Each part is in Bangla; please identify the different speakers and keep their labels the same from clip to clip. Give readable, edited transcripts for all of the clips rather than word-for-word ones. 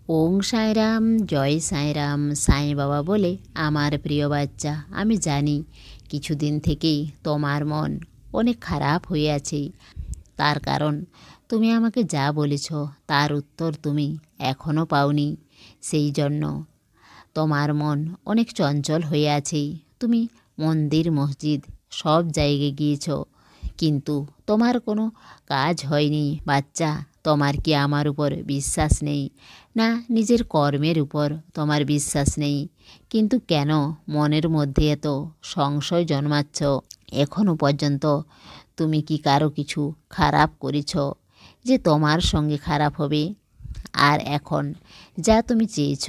Speaker 1: ওং সাঁইরাম, জয় সাঁইরাম। সাঁই বাবা বলে, আমার প্রিয় বাচ্চা, আমি জানি কিছুদিন থেকেই তোমার মন অনেক খারাপ হয়ে আছে। তার কারণ তুমি আমাকে যা বলেছ তার উত্তর তুমি এখনও পাওনি। সেই জন্য তোমার মন অনেক চঞ্চল হয়ে আছে। তুমি মন্দির মসজিদ সব জায়গায় গিয়েছ, কিন্তু তোমার কোনো কাজ হয়নি। বাচ্চা, তোমার কি আমার উপর বিশ্বাস নেই, না নিজের কর্মের উপর তোমার বিশ্বাস নেই? কিন্তু কেন মনের মধ্যে এত সংশয় জন্মাচ্ছ? এখনও পর্যন্ত তুমি কি কারো কিছু খারাপ করেছ যে তোমার সঙ্গে খারাপ হবে? আর এখন যা তুমি চেয়েছ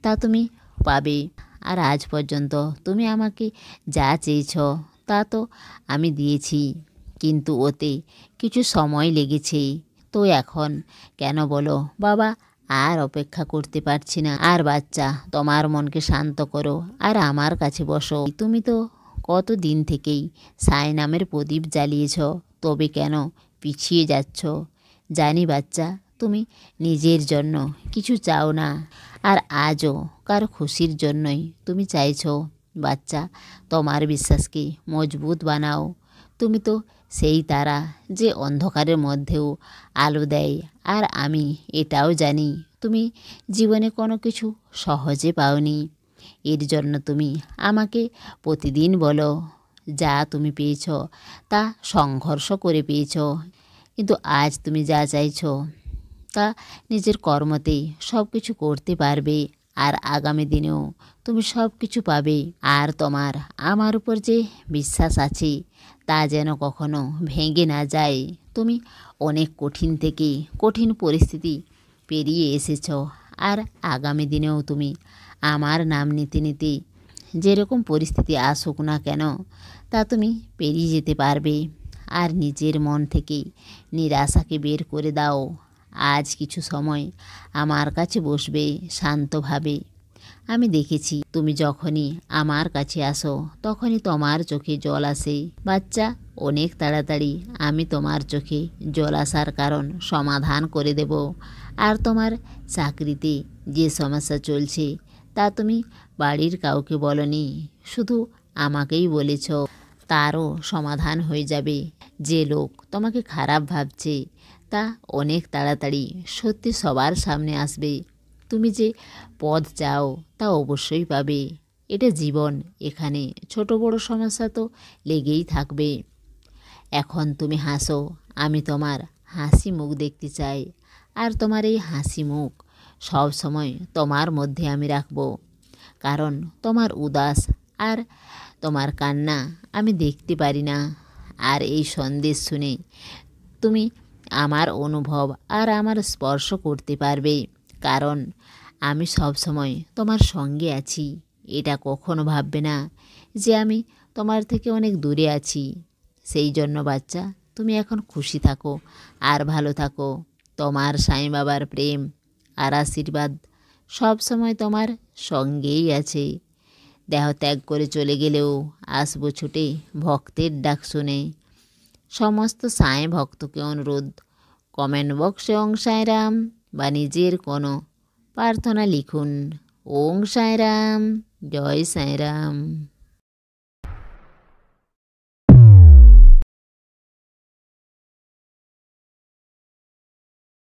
Speaker 1: তা তুমি পাবে। আর আজ পর্যন্ত তুমি আমাকে যা চেয়েছ তা তো আমি দিয়েছি, কিন্তু ওতে কিছু সময় লেগেছে। তো এখন কেন বলো বাবা, আর অপেক্ষা করতে পারছি না। আর বাচ্চা, তোমার মনকে শান্ত করো আর আমার কাছে বসো। তুমি তো কত দিন থেকেই সাঁই নামের প্রদীপ জ্বালিয়েছ, তবে কেন পিছিয়ে যাচ্ছ? জানি বাচ্চা, তুমি নিজের জন্য কিছু চাও না, আর আজও কারো খুশির জন্যই তুমি চাইছো। বাচ্চা, তোমার বিশ্বাসকে মজবুত বানাও। তুমি তো সেই তারা যে অন্ধকারের মধ্যেও আলো দেয়। আর আমি এটাও জানি তুমি জীবনে কোনো কিছু সহজে পাওনি। এর জন্য তুমি আমাকে প্রতিদিন বলো যা তুমি পেয়েছ তা সংঘর্ষ করে পেয়েছ। কিন্তু আজ তুমি যা চাইছো তা নিজের কর্মতেই সব কিছু করতে পারবে। আর আগামী দিনেও তুমি সব কিছু পাবে। আর তোমার আমার উপর যে বিশ্বাস আছে তা যেন কখনো ভেঙে না যায়। তুমি অনেক কঠিন থেকে কঠিন পরিস্থিতি পেরিয়ে এসেছ, আর আগামী দিনেও তুমি আমার নাম নিতে নিতে যেরকম পরিস্থিতি আসুক না কেন তা তুমি পেরিয়ে যেতে পারবে। আর নিজের মন থেকে নিরাশাকে বের করে দাও। আজ কিছু সময় আমার কাছে বসবে শান্তভাবে। আমি দেখেছি তুমি যখনই আমার কাছে আসো তখনই তোমার চোখে জল আসে। বাচ্চা, অনেক তাড়াতাড়ি আমি তোমার চোখে জল আসার কারণ সমাধান করে দেব। আর তোমার চাকরিতে যে সমস্যা চলছে তা তুমি বাড়ির কাউকে বলনি, শুধু আমাকেই বলেছ। তারও সমাধান হয়ে যাবে। যে লোক তোমাকে খারাপ ভাবছে তা অনেক তাড়াতাড়ি সত্যি সবার সামনে আসবে। তুমি যে পদ চাও তা অবশ্যই পাবে। এটা জীবন, এখানে ছোট বড় সমস্যা তো লেগেই থাকবে। এখন তুমি হাসো, আমি তোমার হাসি মুখ দেখতে চাই। আর তোমার এই হাসি মুখ সব সময় তোমার মধ্যে আমি রাখবো, কারণ তোমার উদাস আর তোমার কান্না আমি দেখতে পারি না। আর এই সন্দেশ শুনে তুমি আমার অনুভব আর আমার স্পর্শ করতে পারবে, কারণ আমি সব সময় তোমার সঙ্গে আছি। এটা কখনো ভাববে না যে আমি তোমার থেকে অনেক দূরে আছি। সেই জন্য বাচ্চা, তুমি এখন খুশি থাকো আর ভালো থাকো। তোমার সাঁই বাবার প্রেম আর আশীর্বাদ সব সময় তোমার সঙ্গেই আছে। দেহ ত্যাগ করে চলে গেলেও আসবো ছুটে ভক্তের ডাক শুনে। সমস্ত সাঁই ভক্তকে অনুরোধ, কমেন্ট বক্সে ওং সাঁইরাম বা নিজের কোনো প্রার্থনা লিখুন। ওং সাঁইরাম, জয় সাঁইরাম।